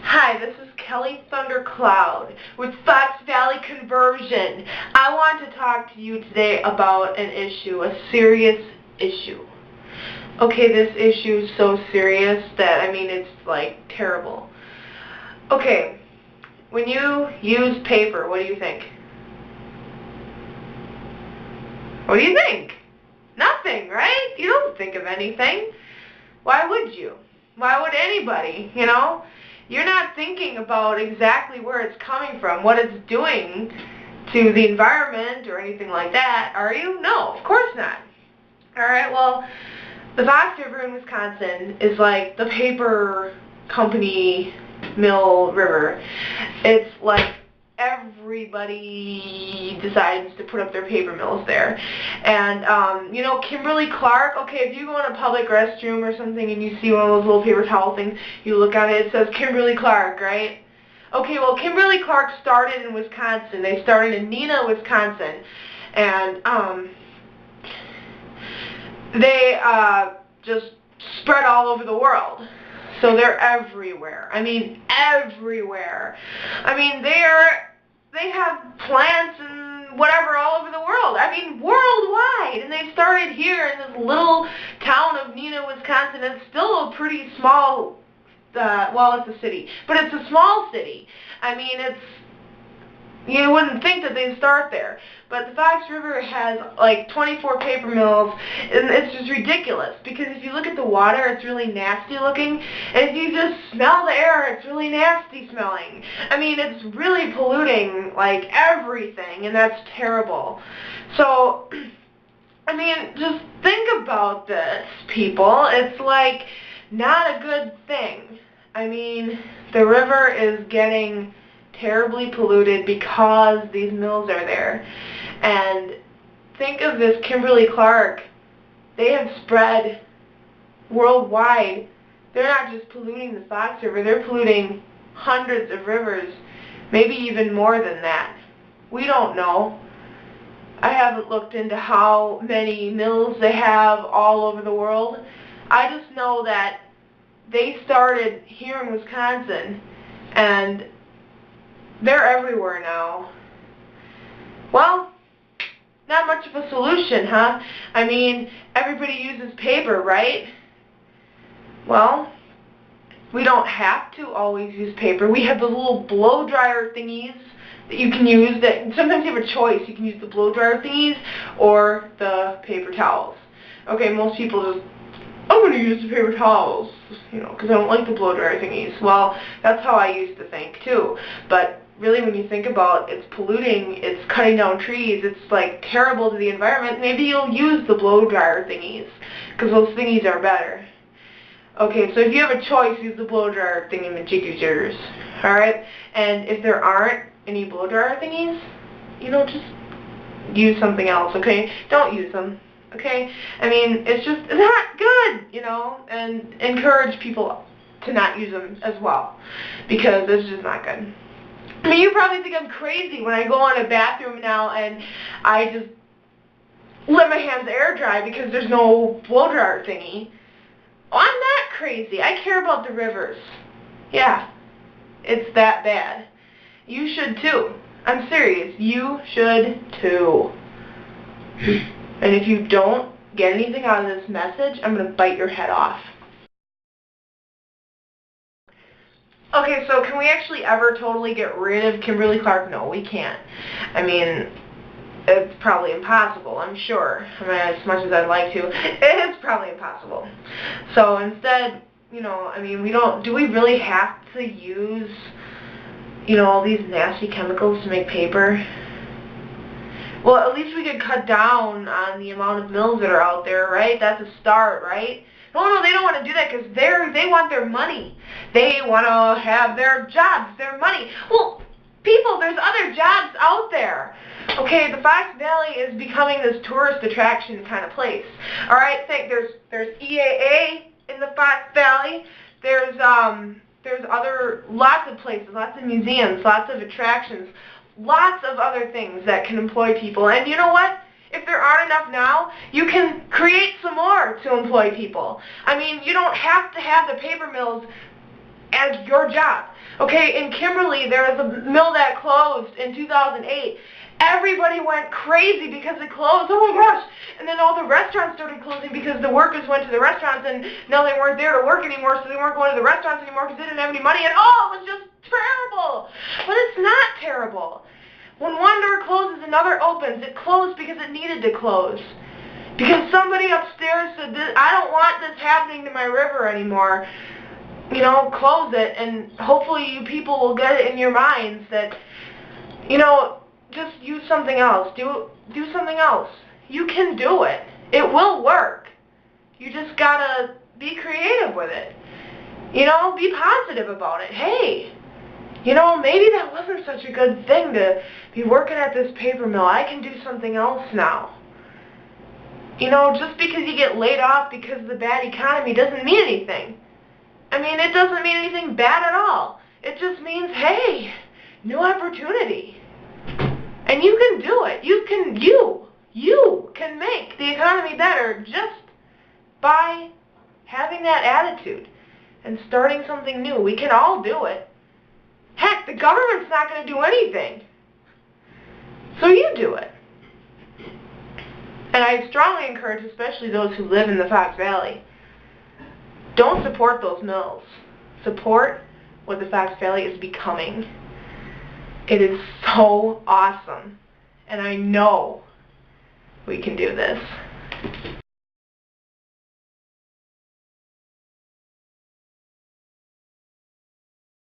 Hi, this is Kelly Thundercloud with Fox Valley Conversion. I want to talk to you today about an issue, a serious issue. Okay, this issue is so serious that, it's like terrible. Okay, when you use paper, what do you think? What do you think? Nothing, right? You don't think of anything. Why would you? Why would anybody, You're not thinking about exactly where it's coming from, what it's doing to the environment or anything like that, are you? No, of course not. Alright, well, the Fox River in Wisconsin is like the paper company mill river. It's like everybody decides to put up their paper mills there. And, Kimberly-Clark, okay, if you go in a public restroom or something and you see one of those little paper towel things, you look at it, it says Kimberly-Clark, right? Okay, well, Kimberly-Clark started in Wisconsin. They started in Neenah, Wisconsin. And, they just spread all over the world. So they're everywhere. Everywhere. They have plants and whatever all over the world. Worldwide. And they started here in this little town of Neenah, Wisconsin. It's still a pretty small, well, it's a city, but it's a small city. You wouldn't think that they'd start there. But the Fox River has like 24 paper mills, and it's just ridiculous. Because if you look at the water, it's really nasty looking. And if you just smell the air, it's really nasty smelling. It's really polluting, like, everything, and that's terrible. So, just think about this, people. It's, like, not a good thing. The river is getting terribly polluted because these mills are there. And think of this Kimberly-Clark. They have spread worldwide. They're not just polluting the Fox River, they're polluting hundreds of rivers, maybe even more than that. We don't know. I haven't looked into how many mills they have all over the world. I just know that they started here in Wisconsin, and they're everywhere now. Well, not much of a solution, huh? Everybody uses paper, right? Well, we don't have to always use paper. We have the little blow dryer thingies that you can use. That sometimes you have a choice. You can use the blow dryer thingies or the paper towels. Okay, most people just, I'm going to use the paper towels, because I don't like the blow dryer thingies. Well, that's how I used to think, too. But really, when you think about it's polluting, it's cutting down trees, it's, like, terrible to the environment, maybe you'll use the blow dryer thingies, because those thingies are better. Okay, so if you have a choice, use the blow dryer thingy-majiggy-jiggers. Alright? And if there aren't any blow dryer thingies, just use something else, okay? Don't use them. Okay? It's not good, and encourage people to not use them as well, because it's just not good. You probably think I'm crazy when I go in a bathroom now and I just let my hands air dry because there's no blow dryer thingy. Oh, I'm not crazy. I care about the rivers. Yeah, it's that bad. You should too. I'm serious. You should too. And if you don't get anything out of this message, I'm going to bite your head off. Okay, so can we actually ever totally get rid of Kimberly-Clark? No, we can't. It's probably impossible, I'm sure. As much as I'd like to, it's probably impossible. So instead, do we really have to use, all these nasty chemicals to make paper? Well, at least we could cut down on the amount of mills that are out there, right? That's a start, right? No, they don't want to do that because they want their money. They want to have their jobs, their money. Well, people, there's other jobs out there. Okay, the Fox Valley is becoming this tourist attraction kind of place. All right, there's EAA in the Fox Valley. There's lots of places, lots of museums, lots of attractions, lots of other things that can employ people. And you know what? If there aren't enough now, you can create some more to employ people. I mean, you don't have to have the paper mills as your job. Okay, in Kimberly, there was a mill that closed in 2008. Everybody went crazy because it closed. Oh my gosh! And then all the restaurants started closing because the workers went to the restaurants and now they weren't there to work anymore, so they weren't going to the restaurants anymore because they didn't have any money. And oh, it was just terrible. But it's not terrible. When one door closes, another opens. It closed because it needed to close. Because somebody upstairs said, I don't want this happening to my river anymore. You know, close it, and hopefully you people will get it in your minds that, you know, just use something else. Do something else. You can do it. It will work. You just gotta be creative with it. You know, be positive about it. Hey, you know, maybe that wasn't such a good thing to be working at this paper mill. I can do something else now. You know, just because you get laid off because of the bad economy doesn't mean anything. I mean, it doesn't mean anything bad at all. It just means, hey, new opportunity. And you can do it. You can make the economy better just by having that attitude and starting something new. We can all do it. Heck, the government's not going to do anything. So you do it. And I strongly encourage, especially those who live in the Fox Valley, don't support those mills. Support what the Fox Valley is becoming. It is so awesome. And I know we can do this.